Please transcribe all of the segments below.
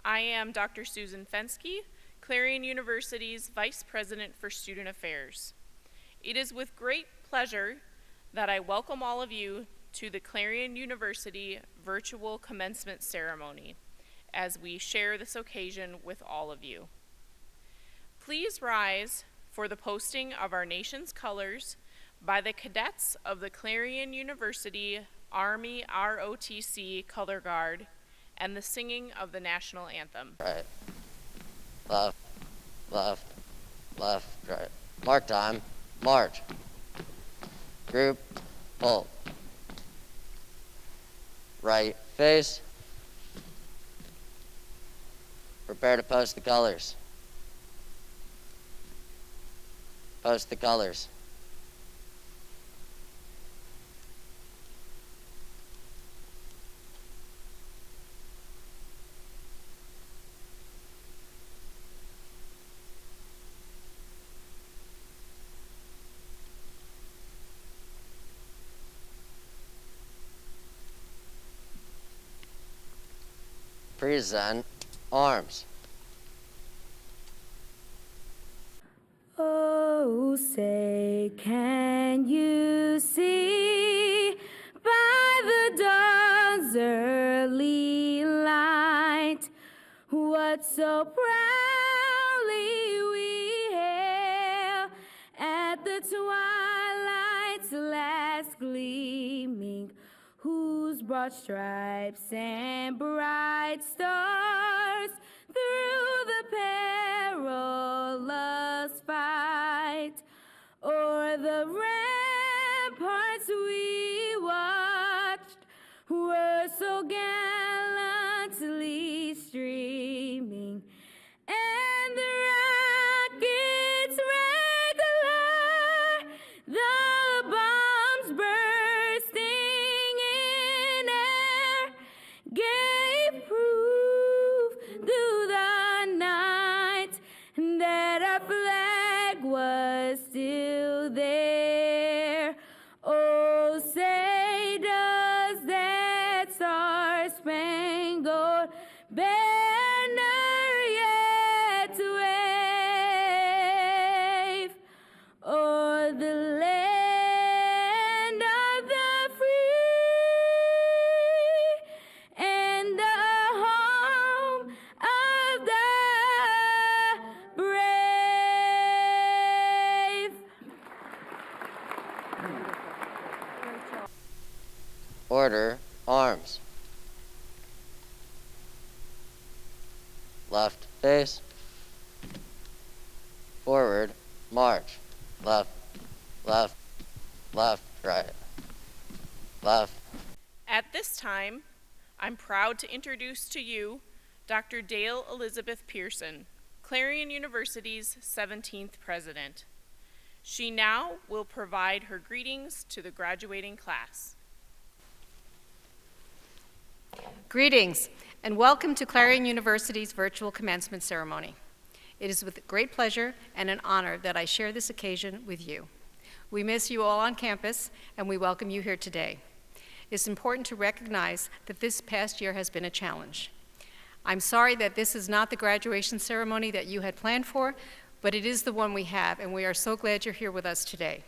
I am Dr. Susan Fensky, Clarion University's Vice President for Student Affairs. It is with great pleasure that I welcome all of you to the Clarion University virtual commencement ceremony as we share this occasion with all of you. Please rise for the posting of our nation's colors by the cadets of the Clarion University Army ROTC Color Guard and the singing of the national anthem. Right, left, left, left, right. Mark time, march. Group, pull. Right face. Prepare to post the colors. Post the colors. Present arms. Oh, say, can you see by the dawn's early light what so proudly we hail at the twilight's last gleaming, whose broad stripes and bright stars through the perilous fight o'er the ramparts we watched were so gallantly streaming, and the rockets regular, the bombs bursting in air, gave proof through the night that our flag was still there. Oh, say does that star-spangled banner yet wave o'er the land of the free and the home of the brave? Order, arms. Left face. Forward, march. Left, left, left, right. Left. At this time, I'm proud to introduce to you Dr. Dale Elizabeth Pearson, Clarion University's 17th president. She now will provide her greetings to the graduating class. Greetings, and welcome to Clarion University's virtual commencement ceremony. It is with great pleasure and an honor that I share this occasion with you. We miss you all on campus, and we welcome you here today. It's important to recognize that this past year has been a challenge. I'm sorry that this is not the graduation ceremony that you had planned for, but it is the one we have, and we are so glad you're here with us today.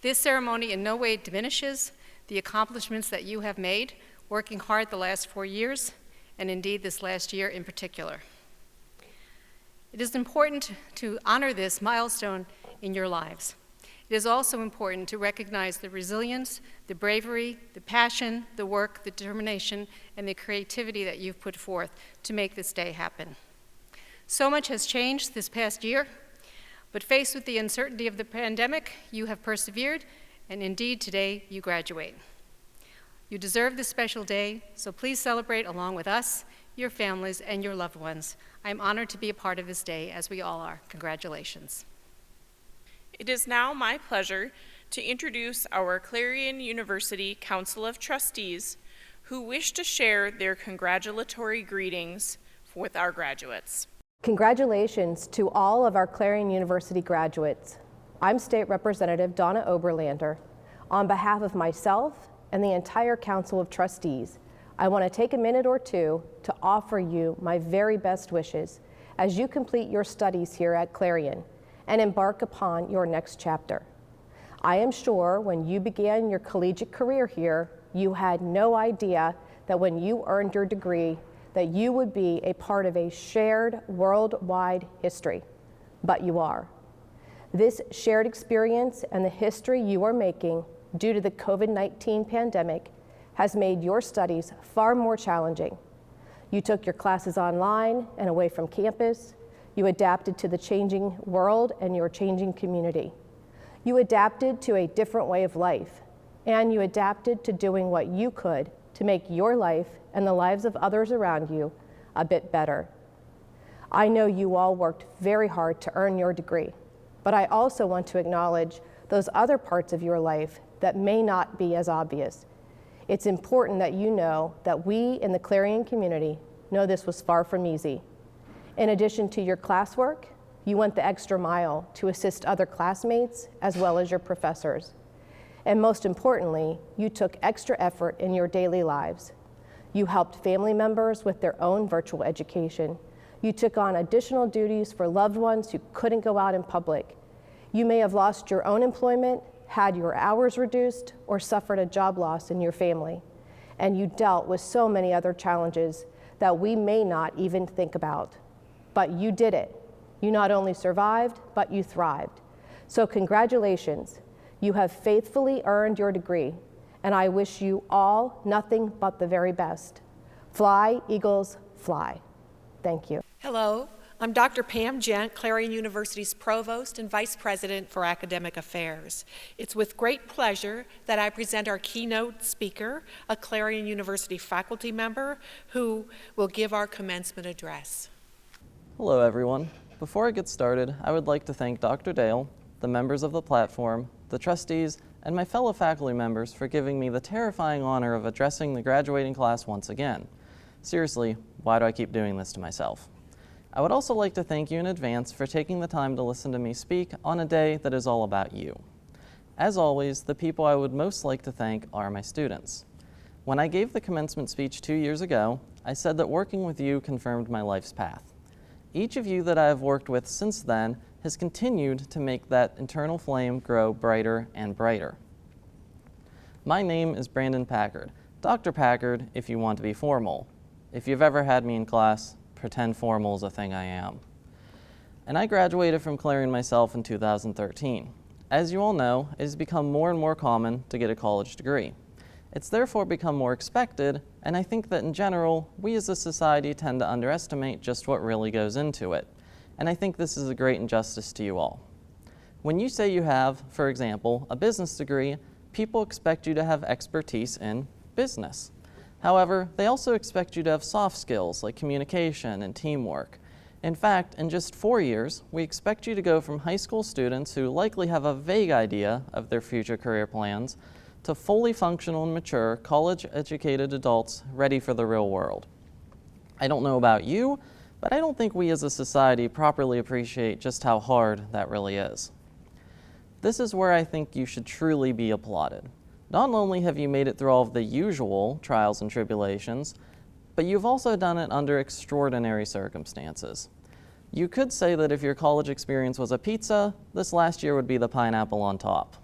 This ceremony in no way diminishes the accomplishments that you have made, working hard the last 4 years, and indeed this last year in particular. It is important to honor this milestone in your lives. It is also important to recognize the resilience, the bravery, the passion, the work, the determination, and the creativity that you've put forth to make this day happen. So much has changed this past year, but faced with the uncertainty of the pandemic, you have persevered, and indeed today you graduate. You deserve this special day, so please celebrate along with us, your families, and your loved ones. I'm honored to be a part of this day, as we all are. Congratulations. It is now my pleasure to introduce our Clarion University Council of Trustees, who wish to share their congratulatory greetings with our graduates. Congratulations to all of our Clarion University graduates. I'm State Representative Donna Oberlander. On behalf of myself and the entire Council of Trustees, I want to take a minute or two to offer you my very best wishes as you complete your studies here at Clarion and embark upon your next chapter. I am sure when you began your collegiate career here, you had no idea that when you earned your degree, that you would be a part of a shared worldwide history, but you are. This shared experience and the history you are making due to the COVID-19 pandemic has made your studies far more challenging. You took your classes online and away from campus. You adapted to the changing world and your changing community. You adapted to a different way of life, and you adapted to doing what you could to make your life and the lives of others around you a bit better. I know you all worked very hard to earn your degree, but I also want to acknowledge those other parts of your life that may not be as obvious. It's important that you know that we in the Clarion community know this was far from easy. In addition to your classwork, you went the extra mile to assist other classmates as well as your professors. And most importantly, you took extra effort in your daily lives. You helped family members with their own virtual education. You took on additional duties for loved ones who couldn't go out in public. You may have lost your own employment, had your hours reduced, or suffered a job loss in your family. And you dealt with so many other challenges that we may not even think about. But you did it. You not only survived, but you thrived. So congratulations. You have faithfully earned your degree, and I wish you all nothing but the very best. Fly, Eagles, fly. Thank you. Hello, I'm Dr. Pam Gent, Clarion University's Provost and Vice President for Academic Affairs. It's with great pleasure that I present our keynote speaker, a Clarion University faculty member who will give our commencement address. Hello everyone. Before I get started, I would like to thank Dr. Dale, the members of the platform, the trustees, and my fellow faculty members for giving me the terrifying honor of addressing the graduating class once again. Seriously, why do I keep doing this to myself? I would also like to thank you in advance for taking the time to listen to me speak on a day that is all about you. As always, the people I would most like to thank are my students. When I gave the commencement speech 2 years ago, I said that working with you confirmed my life's path. Each of you that I have worked with since then has continued to make that internal flame grow brighter and brighter. My name is Brandon Packard, Dr. Packard if you want to be formal. If you've ever had me in class, pretend formal is a thing I am. And I graduated from Clarion myself in 2013. As you all know, it has become more and more common to get a college degree. It's therefore become more expected, and I think that in general, we as a society tend to underestimate just what really goes into it. And I think this is a great injustice to you all. When you say you have, for example, a business degree, people expect you to have expertise in business. However, they also expect you to have soft skills like communication and teamwork. In fact, in just 4 years, we expect you to go from high school students who likely have a vague idea of their future career plans to fully functional and mature, college-educated adults ready for the real world. I don't know about you, but I don't think we as a society properly appreciate just how hard that really is. This is where I think you should truly be applauded. Not only have you made it through all of the usual trials and tribulations, but you've also done it under extraordinary circumstances. You could say that if your college experience was a pizza, this last year would be the pineapple on top.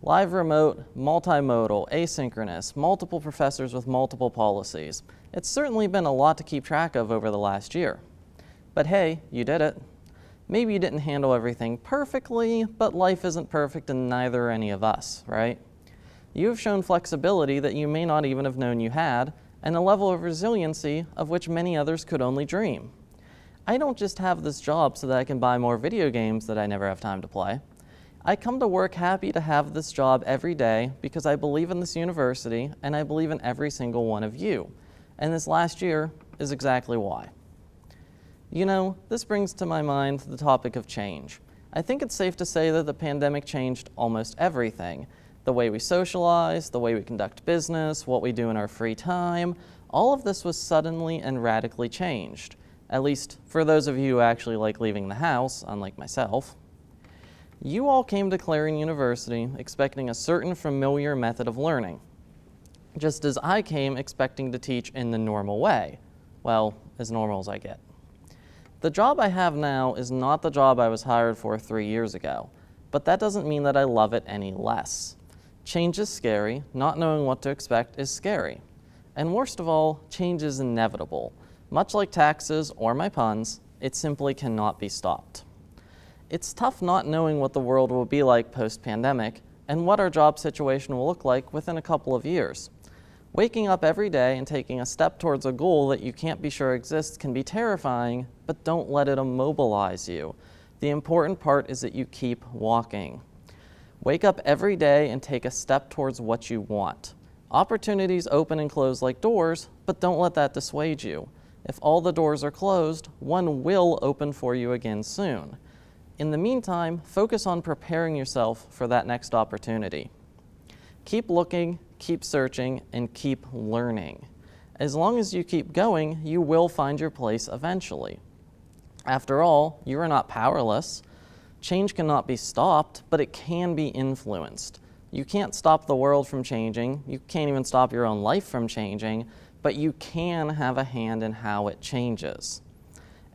Live remote, multimodal, asynchronous, multiple professors with multiple policies. It's certainly been a lot to keep track of over the last year. But hey, you did it. Maybe you didn't handle everything perfectly, but life isn't perfect and neither are any of us, right? You have shown flexibility that you may not even have known you had, and a level of resiliency of which many others could only dream. I don't just have this job so that I can buy more video games that I never have time to play. I come to work happy to have this job every day because I believe in this university and I believe in every single one of you. And this last year is exactly why. You know, this brings to my mind the topic of change. I think it's safe to say that the pandemic changed almost everything. The way we socialize, the way we conduct business, what we do in our free time, all of this was suddenly and radically changed. At least for those of you who actually like leaving the house, unlike myself. You all came to Clarion University expecting a certain familiar method of learning. just as I came expecting to teach in the normal way. Well, as normal as I get. The job I have now is not the job I was hired for 3 years ago, but that doesn't mean that I love it any less. Change is scary. Not knowing what to expect is scary. And worst of all, change is inevitable. Much like taxes or my puns, it simply cannot be stopped. It's tough not knowing what the world will be like post-pandemic and what our job situation will look like within a couple of years. Waking up every day and taking a step towards a goal that you can't be sure exists can be terrifying, but don't let it immobilize you. The important part is that you keep walking. Wake up every day and take a step towards what you want. Opportunities open and close like doors, but don't let that dissuade you. If all the doors are closed, one will open for you again soon. In the meantime, focus on preparing yourself for that next opportunity. Keep looking, keep searching, and keep learning. As long as you keep going, you will find your place eventually. After all, you are not powerless. Change cannot be stopped, but it can be influenced. You can't stop the world from changing. You can't even stop your own life from changing, but you can have a hand in how it changes.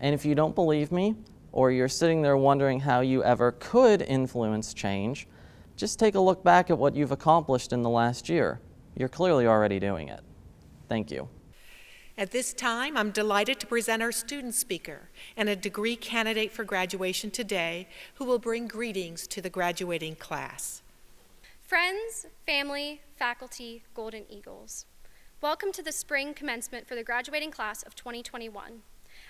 And if you don't believe me, or you're sitting there wondering how you ever could influence change, just take a look back at what you've accomplished in the last year. You're clearly already doing it. Thank you. At this time, I'm delighted to present our student speaker and a degree candidate for graduation today who will bring greetings to the graduating class. Friends, family, faculty, Golden Eagles, welcome to the spring commencement for the graduating class of 2021.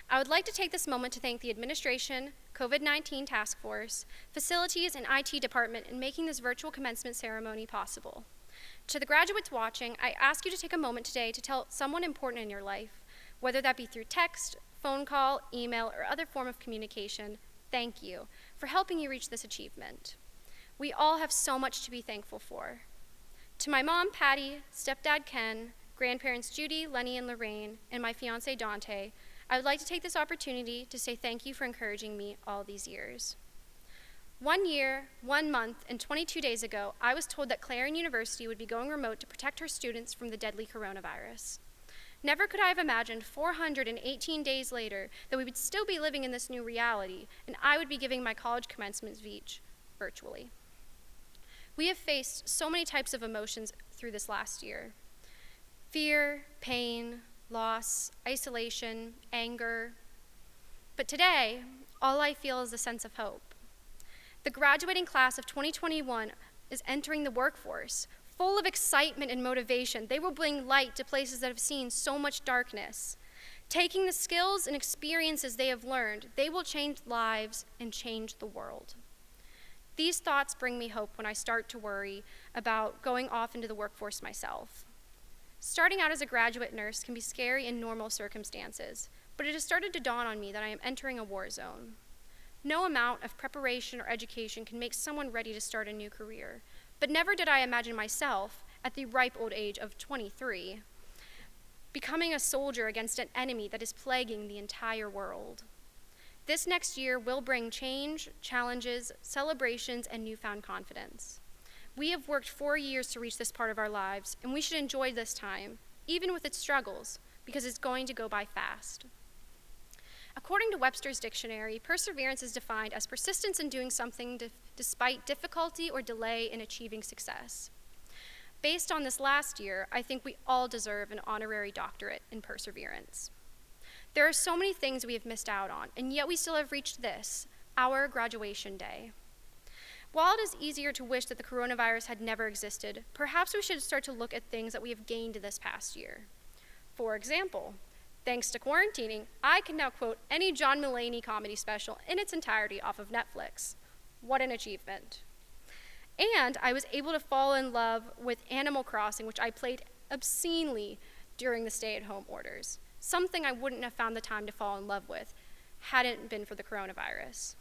I would like to take this moment to thank the administration, COVID-19 task force, facilities, and IT department in making this virtual commencement ceremony possible. To the graduates watching, I ask you to take a moment today to tell someone important in your life, whether that be through text, phone call, email, or other form of communication. Thank you for helping you reach this achievement. We all have so much to be thankful for. To my mom, Patty, stepdad, Ken, grandparents, Judy, Lenny, and Lorraine, and my fiance, Dante, I would like to take this opportunity to say thank you for encouraging me all these years. 1 year, 1 month, and 22 days ago, I was told that Clarion University would be going remote to protect her students from the deadly coronavirus. Never could I have imagined 418 days later that we would still be living in this new reality, and I would be giving my college commencement speech virtually. We have faced so many types of emotions through this last year. Fear, pain, loss, isolation, anger. But today, all I feel is a sense of hope. The graduating class of 2021 is entering the workforce, full of excitement and motivation. They will bring light to places that have seen so much darkness. Taking the skills and experiences they have learned, they will change lives and change the world. These thoughts bring me hope when I start to worry about going off into the workforce myself. Starting out as a graduate nurse can be scary in normal circumstances, but it has started to dawn on me that I am entering a war zone. No amount of preparation or education can make someone ready to start a new career, but never did I imagine myself, at the ripe old age of 23, becoming a soldier against an enemy that is plaguing the entire world. This next year will bring change, challenges, celebrations, and newfound confidence. We have worked 4 years to reach this part of our lives, and we should enjoy this time, even with its struggles, because it's going to go by fast. According to Webster's dictionary, perseverance is defined as persistence in doing something despite difficulty or delay in achieving success. Based on this last year, I think we all deserve an honorary doctorate in perseverance. There are so many things we have missed out on, and yet we still have reached this, our graduation day. While it is easier to wish that the coronavirus had never existed, perhaps we should start to look at things that we have gained this past year. For example, thanks to quarantining, I can now quote any John Mulaney comedy special in its entirety off of Netflix. What an achievement. And I was able to fall in love with Animal Crossing, which I played obscenely during the stay-at-home orders, something I wouldn't have found the time to fall in love with hadn't it been for the coronavirus.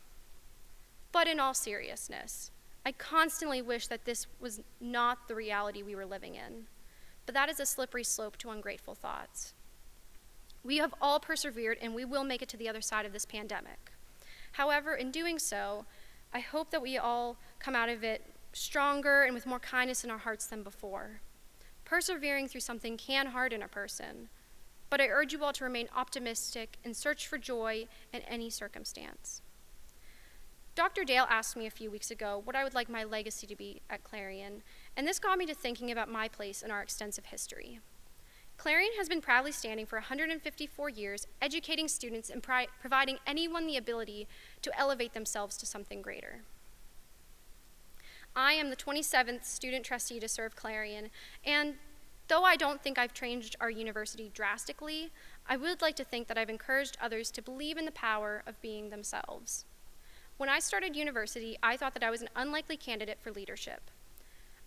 But in all seriousness, I constantly wish that this was not the reality we were living in. But that is a slippery slope to ungrateful thoughts. We have all persevered, and we will make it to the other side of this pandemic. However, in doing so, I hope that we all come out of it stronger and with more kindness in our hearts than before. persevering through something can harden a person, but I urge you all to remain optimistic and search for joy in any circumstance. Dr. Dale asked me a few weeks ago what I would like my legacy to be at Clarion, and this got me to thinking about my place in our extensive history. Clarion has been proudly standing for 154 years, educating students and providing anyone the ability to elevate themselves to something greater. I am the 27th student trustee to serve Clarion, and though I don't think I've changed our university drastically, I would like to think that I've encouraged others to believe in the power of being themselves. When I started university, I thought that I was an unlikely candidate for leadership.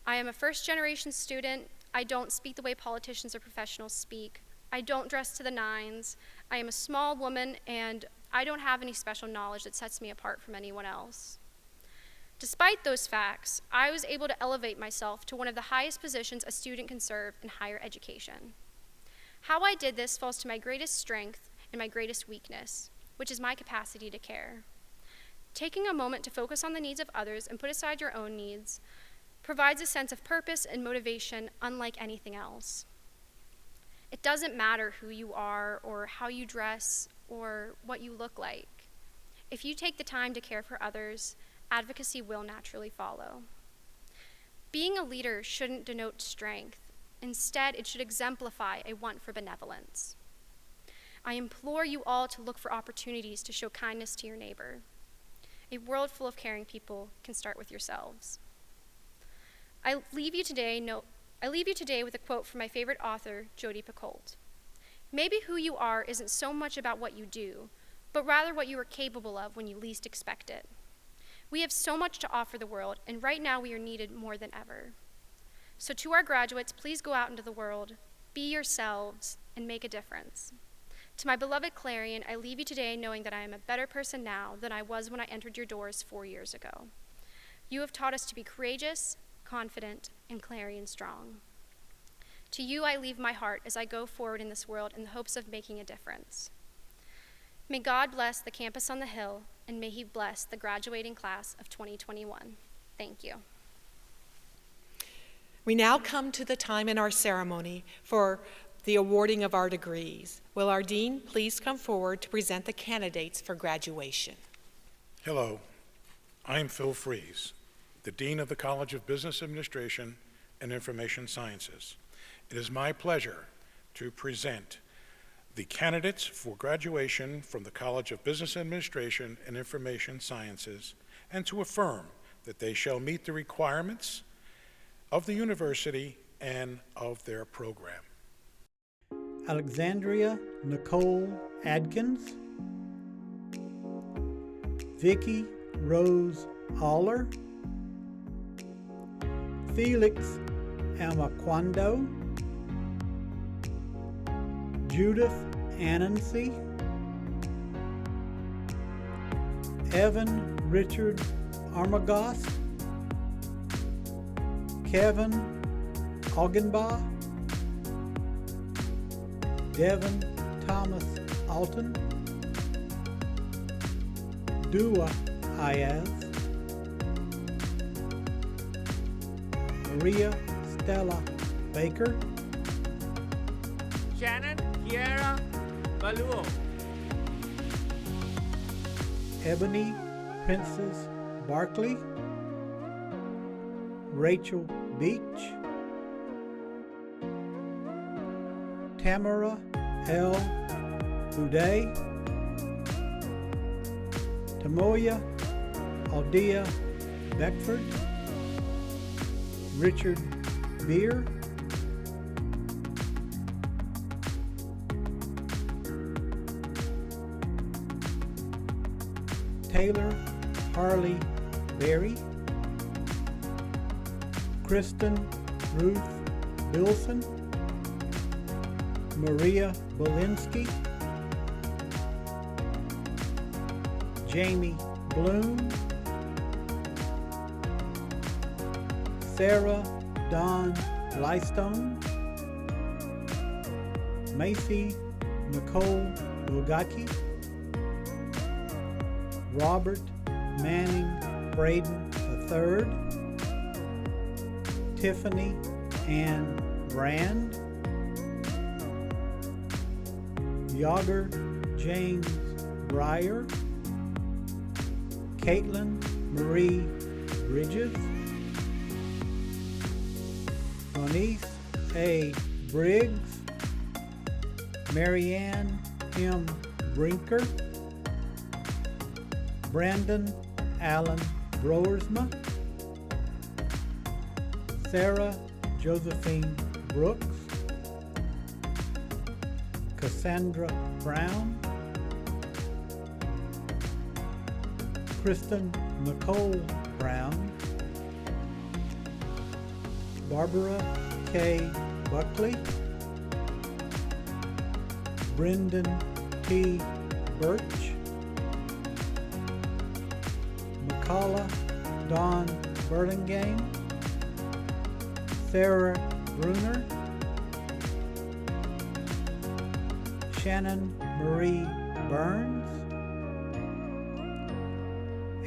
I am a first-generation student. I don't speak the way politicians or professionals speak. I don't dress to the nines. I am a small woman, and I don't have any special knowledge that sets me apart from anyone else. Despite those facts, I was able to elevate myself to one of the highest positions a student can serve in higher education. How I did this falls to my greatest strength and my greatest weakness, which is my capacity to care. Taking a moment to focus on the needs of others and put aside your own needs provides a sense of purpose and motivation unlike anything else. It doesn't matter who you are or how you dress or what you look like. If you take the time to care for others, advocacy will naturally follow. Being a leader shouldn't denote strength. Instead, it should exemplify a want for benevolence. I implore you all to look for opportunities to show kindness to your neighbor. A world full of caring people can start with yourselves. I leave you today with a quote from my favorite author, Jodi Picoult. Maybe who you are isn't so much about what you do, but rather what you are capable of when you least expect it. We have so much to offer the world, and right now we are needed more than ever. So to our graduates, please go out into the world, be yourselves, and make a difference. To my beloved Clarion, I leave you today knowing that I am a better person now than I was when I entered your doors 4 years ago. You have taught us to be courageous, confident, and Clarion strong. To you I leave my heart as I go forward in this world in the hopes of making a difference. May God bless the campus on the hill, and may he bless the graduating class of 2021. Thank you. We now come to the time in our ceremony for the awarding of our degrees. Will our dean please come forward to present the candidates for graduation? Hello, I am Phil Fries, the Dean of the College of Business Administration and Information Sciences. It is my pleasure to present the candidates for graduation from the College of Business Administration and Information Sciences and to affirm that they shall meet the requirements of the university and of their program. Alexandria Nicole Adkins, Vicki Rose Aller, Felix Amaquando, Judith Anansi, Evan Richard Armagos, Kevin Augenbaugh, Devin Thomas Alton, Dua Ayaz, Maria Stella Baker, Shannon Kiera Baluo, Ebony Princess Barkley, Rachel Beach, Tamara L. Uday, Tamoya Aldea Beckford, Richard Beer, Taylor Harley Berry, Kristen Ruth Bilson, Maria Belinsky, Jamie Bloom, Sarah Dawn Lystone, Macy Nicole Lugaki, Robert Manning Braden III, Tiffany Ann Brand, Yager James Breyer, Caitlin Marie Bridges, Monique A. Briggs, Marianne M. Brinker, Brandon Allen Broersma, Sarah Josephine Brooks, Cassandra Brown, Kristen Nicole Brown, Barbara K. Buckley, Brendan T. Birch, McCullough Dawn Burlingame, Sarah Bruner, Shannon Marie Burns,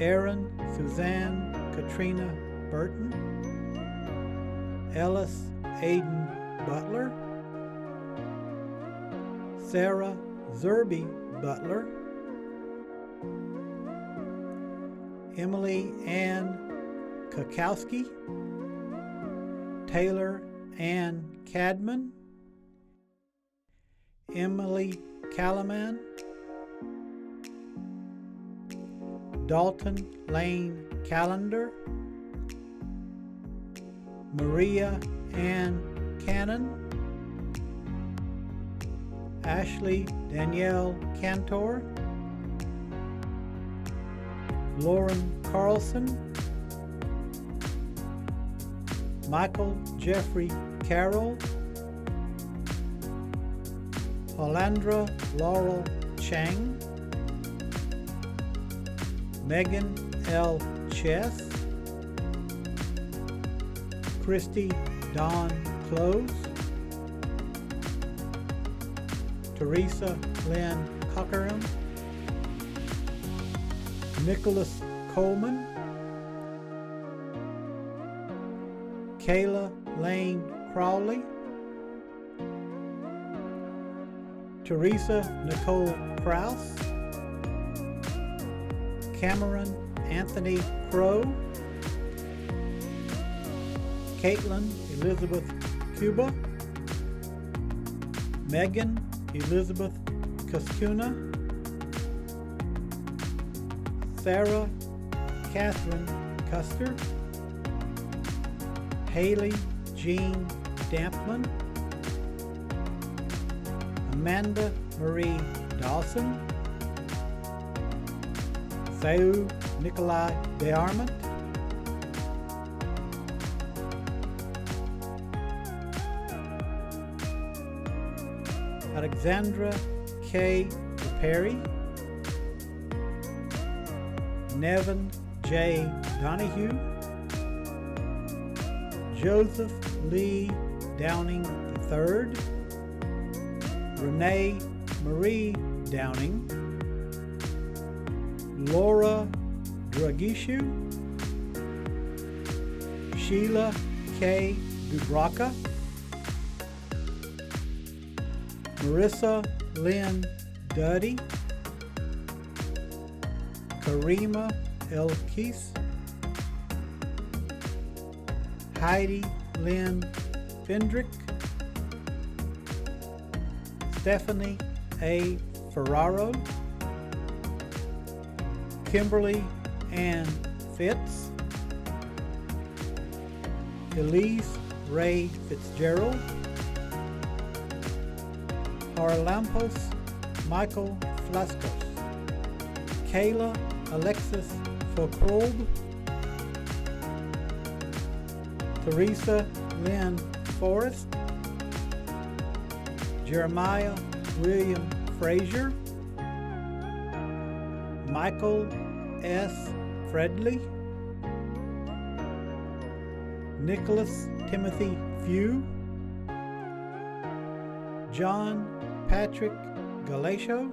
Erin Suzanne Katrina Burton, Ellis Aiden Butler, Sarah Zerby Butler, Emily Ann Kakowski, Taylor Ann Cadman, Emily Calaman, Dalton Lane Callender, Maria Ann Cannon, Ashley Danielle Cantor, Lauren Carlson, Michael Jeffrey Carroll, Holandra Laurel Chang, Megan L. Chess, Christy Dawn Close, Teresa Lynn Cockerham, Nicholas Coleman, Kayla Lane Crowley, Teresa Nicole Krause, Cameron Anthony Crow, Caitlin Elizabeth Cuba, Megan Elizabeth Cuskuna, Sarah Catherine Custer, Haley Jean Dampman, Amanda Marie Dawson, Seu Nikolai Bearmont, Alexandra K. Perry, Nevin J. Donahue, Joseph Lee Downing III, Renee Marie Downing, Laura Dragishu, Sheila K. Dubraka, Marissa Lynn Duddy, Karima Elkis, Heidi Lynn Fendrick, Stephanie A. Ferraro, Kimberly Ann Fitz, Elise Ray Fitzgerald, Harlampos Michael Flaskos, Kayla Alexis Foucault, Teresa Lynn Forrest, Jeremiah William Frazier, Michael S. Fredley, Nicholas Timothy Few, John Patrick Galasho,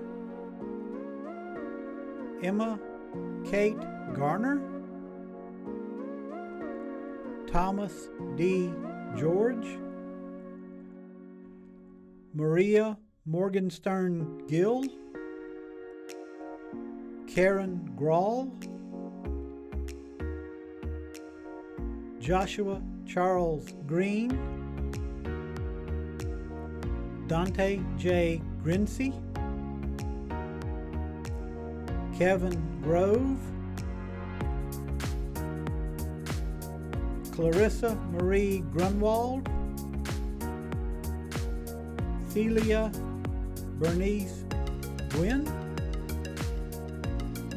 Emma Kate Garner, Thomas D. George, Maria Morgenstern Gill, Karen Grawl, Joshua Charles Green, Dante J. Grinsey, Kevin Grove, Clarissa Marie Grunwald, Celia Bernice Gwynn,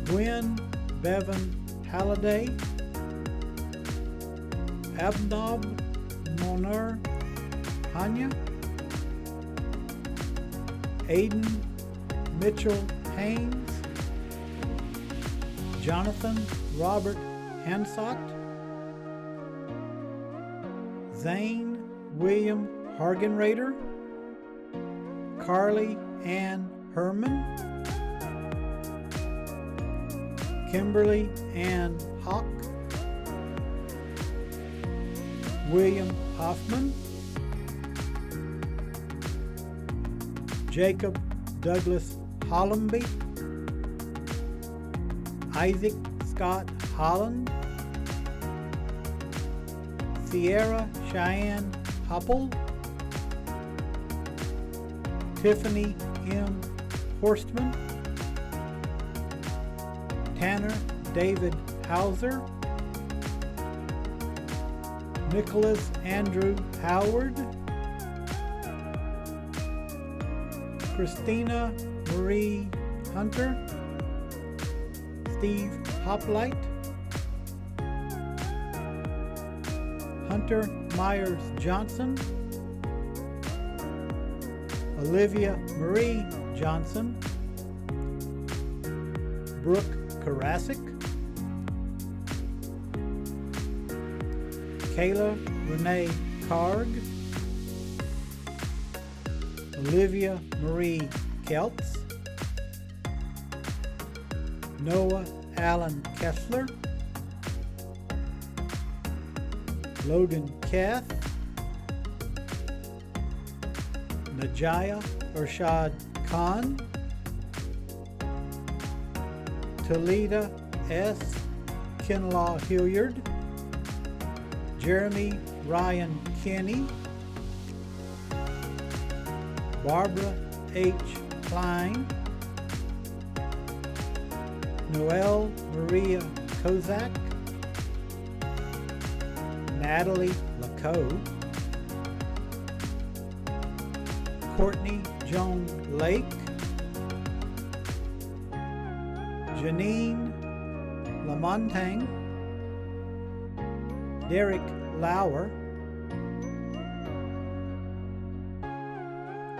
Gwen Bevan Halliday, Abnob Moner Hanya, Aiden Mitchell Haynes, Jonathan Robert Hansott, Zane William Hargenrader, Carly Ann Herman, Kimberly Ann Hawk, William Hoffman, Jacob Douglas Hollamby, Isaac Scott Holland, Sierra Cheyenne Hopple, Tiffany M. Horstman, Tanner David Hauser, Nicholas Andrew Howard, Christina Marie Hunter, Steve Hoplite, Hunter Myers Johnson, Olivia Marie Johnson, Brooke Karasik, Kayla Renee Karg, Olivia Marie Keltz, Noah Allen Kessler, Logan Kath, Najaya Urshad Khan, Talita S. Kinlaw Hilliard, Jeremy Ryan Kinney, Barbara H. Klein, Noelle Maria Kozak, Natalie Lacoe, Courtney Joan Lake, Janine Lamontang, Derek Lauer,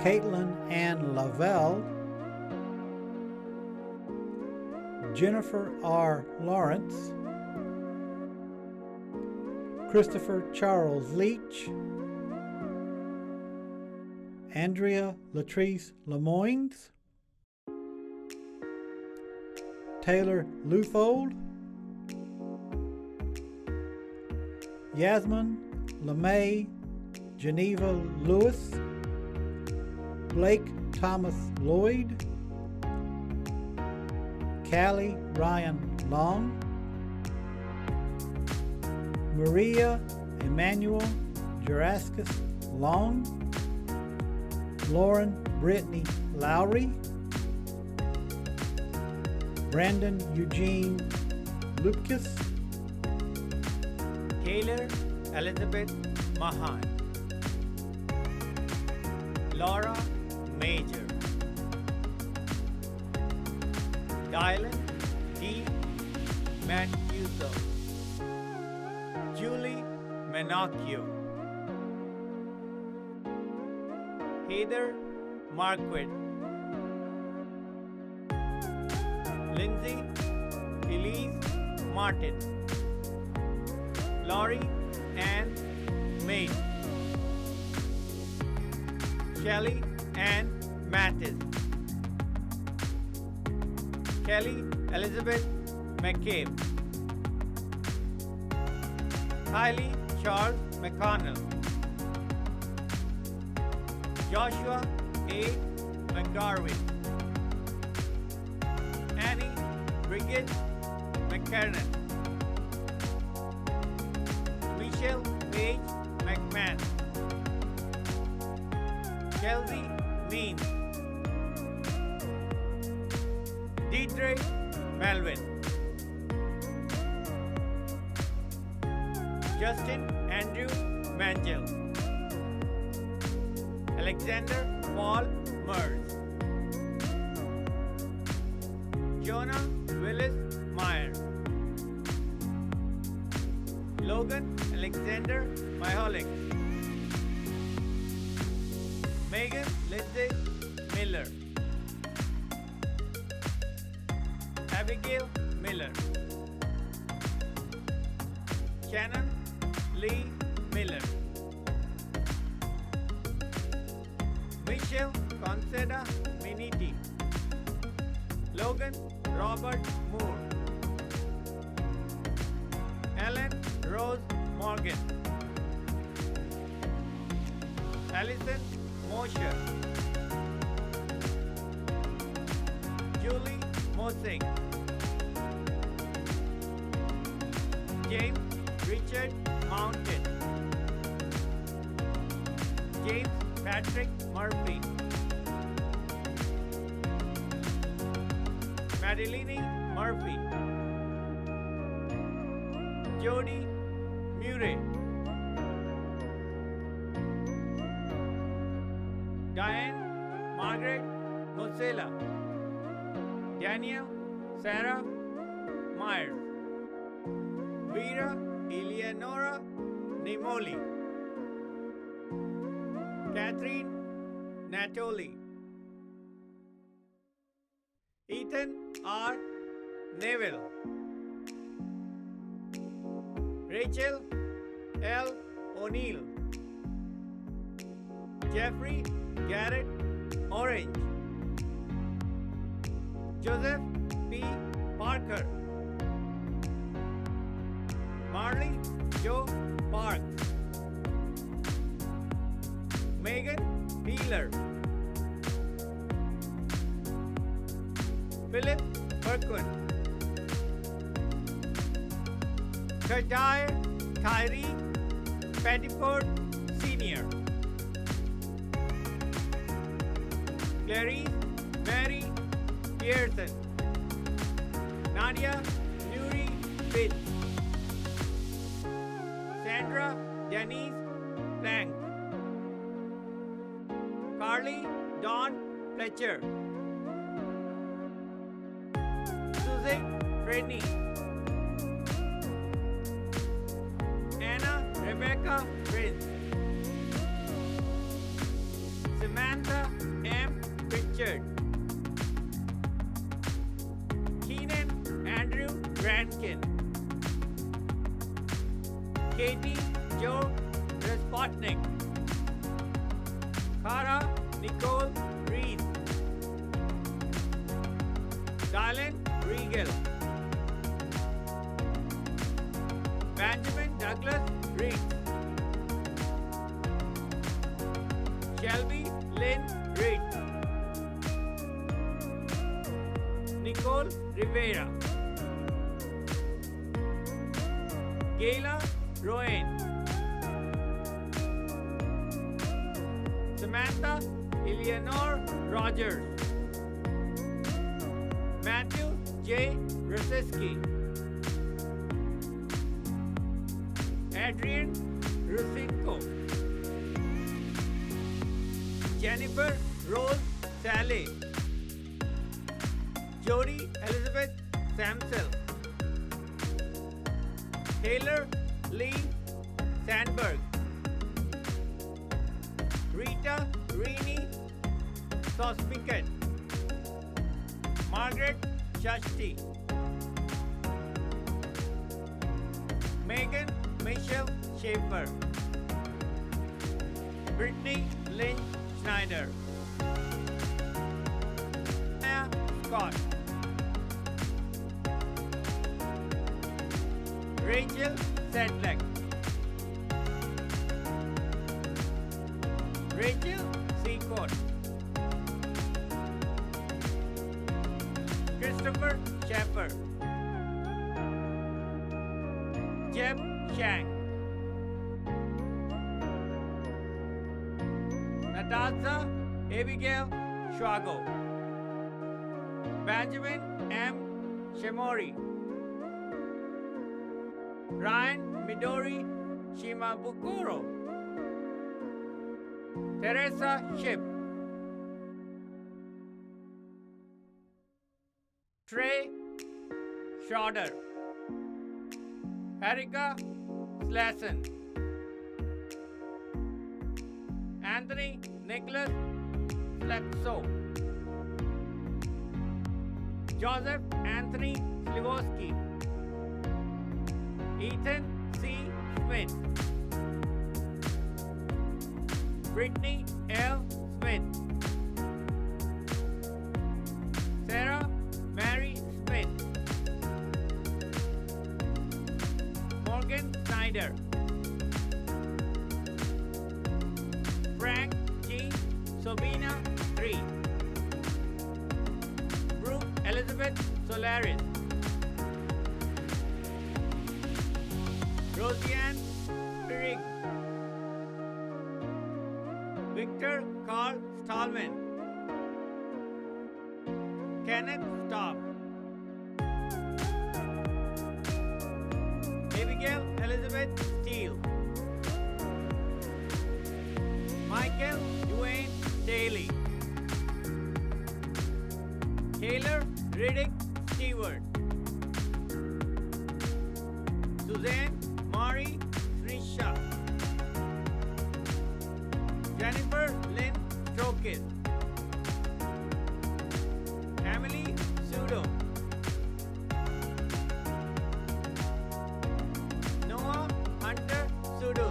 Caitlin Ann Lavelle, Jennifer R. Lawrence, Christopher Charles Leach, Andrea Latrice Lemoynes, Taylor Luthold, Yasmin LeMay Geneva Lewis, Blake Thomas Lloyd, Callie Ryan Long, Maria Emmanuel Juraskis Long, Lauren Brittany Lowry, Brandon Eugene Lupkis, Taylor Elizabeth Mahan, Laura Major, Dylan D. Mancuso, Julie Menacchio, Heather Marquardt, Lindsay Elise Martin, Laurie Ann Main, Shelley Ann Mathis, Kelly Elizabeth McCabe, Kylie Charles McConnell, Joshua A. McGarvey, Annie Brigid McKernan, Michelle Paige McMahon, Kelsey Mean, Dietrich Melvin, Justin Andrew Mangel, Alexander Paul Mers, Jonah Willis Meyer, Logan Alexander Myholic, Megan Lindsay Miller, Abigail Miller, Shannon Lee Miller, Michelle Conceda Miniti, Logan Robert Moore, Ellen Rose Morgan, Alison Mosher, Julie Mosing, James Richard Mountain, James Patrick Murphy, Madeline Murphy, Jody Murray, Diane Margaret Mosela, Daniel Sarah Myers, Vera Eleonora Nimoli, Catherine Natoli, Ethan R. Neville, Rachel L. O'Neill, Jeffrey Garrett Orange, Joseph P. Parker, Marley Joe Parks, Megan Peeler, Philip Perquin, Kadir Kyrie Pettiford Sr., Clarice Mary Pearson, Nadia Nuri Pitt, Sandra Denise Plank, Carly Dawn Fletcher, Susan Frenny, Anna Rebecca Prince, Samantha M. Pritchard, Keenan Andrew Rankin, Katie Joe Respotnik, Kara Nicole Reed, Dylan Regal, Benjamin Douglas Riggs, Shelby Lynn Reed, Nicole Rivera, Gayla Rowan, Samantha Eleanor Rogers, Matthew J. Rosiski, Adrian Rusinko, Jennifer Rose Sally, Jody Elizabeth Samsel, Taylor Lee Sandberg, Rita Rini Sospiket, Margaret Shashti, Megan Michelle Schaefer, Brittany Lynn Schneider, Maya Scott, Rachel Sedlak, Rachel Seacott, Christopher Sheffer, Jeb Shank, Natasha Abigail Schwago, Benjamin M. Shemori, Ryan Midori Shimabukuro, Teresa Ship, Trey Schroeder, Erika Slassen, Anthony Nicholas Flexo, Joseph Anthony Sliwoski, Ethan C. Smith, Brittany L. Smith, Sarah Mary Smith, Morgan Snyder, Frank G. Sobina III, Brooke Elizabeth Solaris, Rosianne Pirig, Victor Carl Stallman, Kenneth Staub, Abigail Elizabeth Steele, Michael Duane Daly, Taylor Riddick Stewart, Suzanne Mari Srisha, Jennifer Lynn Trokis, Emily Sudo, Noah Hunter Sudo,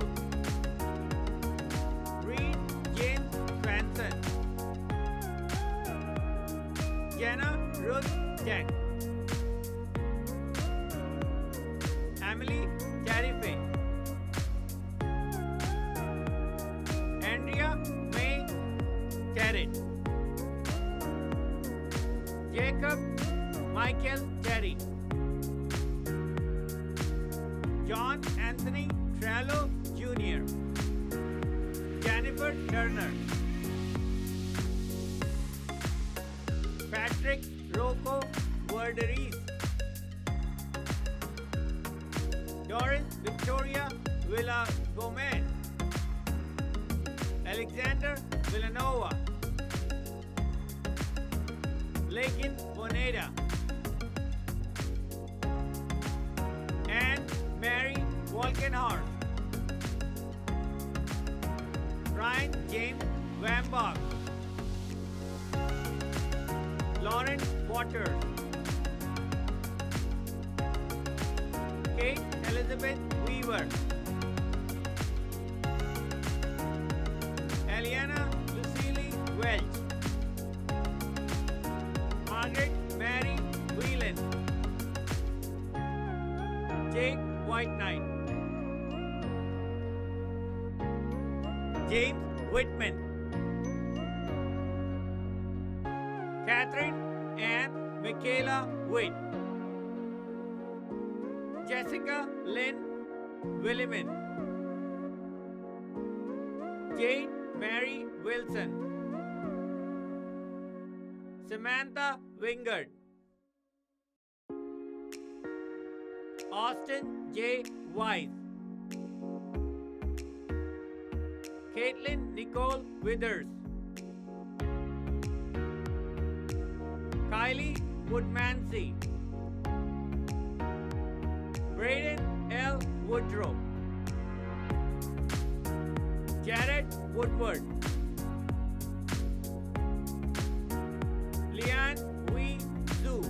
Reed James Franson, Jenna Ruth Jack, Emily Tarife, Andrea May Territ, Jacob Michael Terry, John Anthony Trello Jr., Jennifer Turner, Patrick Rocco Verderies, Doris Victoria Villa Gomez, Alexander Villanova, Lakin Boneda, and Mary Walkenhorst, Brian James Wambach, Lauren Waters, Kate Elizabeth Weaver, Eliana Lucille Welch, Margaret Mary Whelan, Jake White Knight, James Whitman, Catherine Ann Michaela Witt, Jessica Lynn Williman, Jade Mary Wilson, Samantha Wingard, Austin J. Wise, Caitlin Nicole Withers, Kylie Woodmansey, Braden L. Woodrow, Jared Woodward, Leanne Wee Zhu,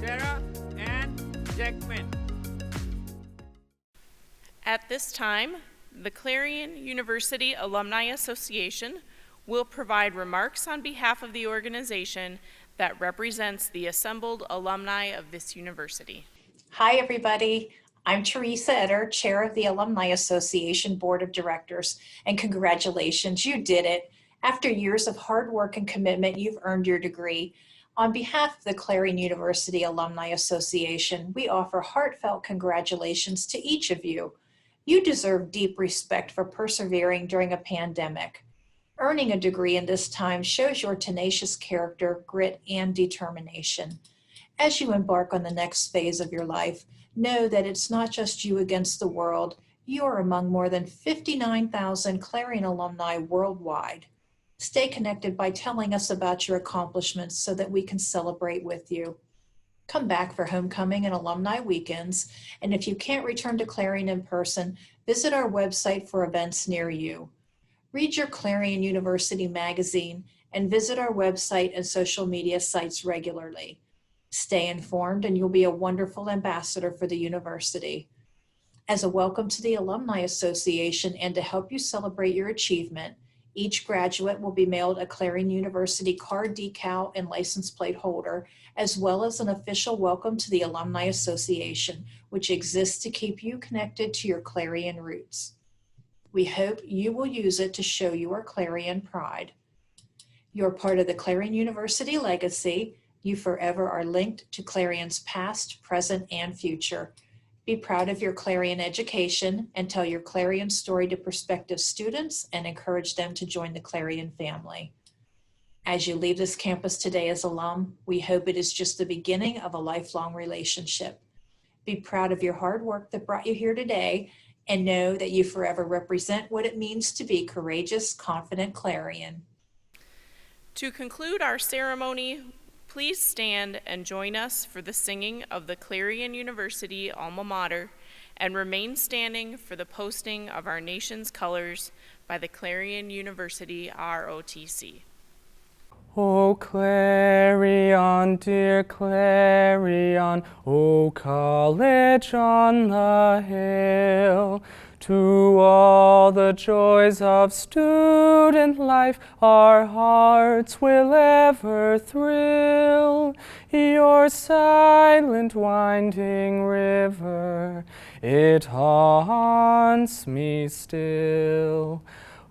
Sarah Ann Jackman. At this time, the Clarion University Alumni Association will provide remarks on behalf of the organization that represents the assembled alumni of this university. Hi, everybody. I'm Teresa Etter, Chair of the Alumni Association Board of Directors, and congratulations, you did it. After years of hard work and commitment, you've earned your degree. On behalf of the Clarion University Alumni Association, we offer heartfelt congratulations to each of you. You deserve deep respect for persevering during a pandemic. Earning a degree in this time shows your tenacious character, grit, and determination. As you embark on the next phase of your life, know that it's not just you against the world. You are among more than 59,000 Clarion alumni worldwide. Stay connected by telling us about your accomplishments so that we can celebrate with you. Come back for homecoming and alumni weekends, and if you can't return to Clarion in person, visit our website for events near you. Read your Clarion University magazine and visit our website and social media sites regularly. Stay informed and you'll be a wonderful ambassador for the university. As a welcome to the Alumni Association and to help you celebrate your achievement, each graduate will be mailed a Clarion University card, decal, and license plate holder, as well as an official welcome to the Alumni Association, which exists to keep you connected to your Clarion roots. We hope you will use it to show your Clarion pride. You're part of the Clarion University legacy. You forever are linked to Clarion's past, present, and future. Be proud of your Clarion education and tell your Clarion story to prospective students and encourage them to join the Clarion family. As you leave this campus today as alum, we hope it is just the beginning of a lifelong relationship. Be proud of your hard work that brought you here today and know that you forever represent what it means to be courageous, confident Clarion. To conclude our ceremony, please stand and join us for the singing of the Clarion University alma mater and remain standing for the posting of our nation's colors by the Clarion University ROTC. O Clarion, dear Clarion, O college on the hill, to all the joys of student life our hearts will ever thrill. Your silent winding river, it haunts me still.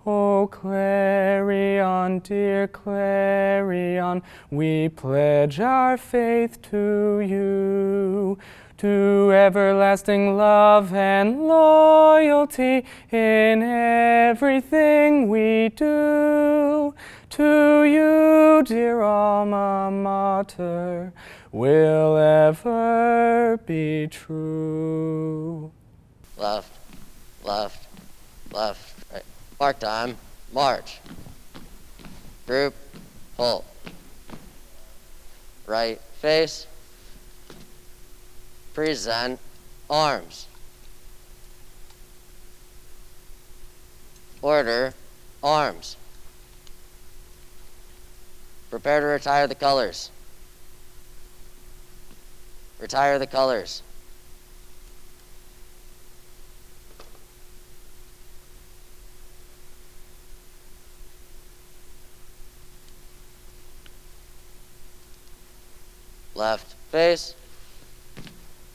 O Clarion, dear Clarion, we pledge our faith to you, to everlasting love and loyalty in everything we do. To you, dear alma mater, will ever be true. Left, left, left, right. Mark time, march. Group, pull. Right face. Present, arms. Order, arms. Prepare to retire the colors. Retire the colors. Left face.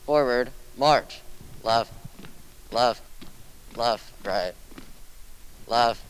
Forward, march. Left, left, left, right. Left,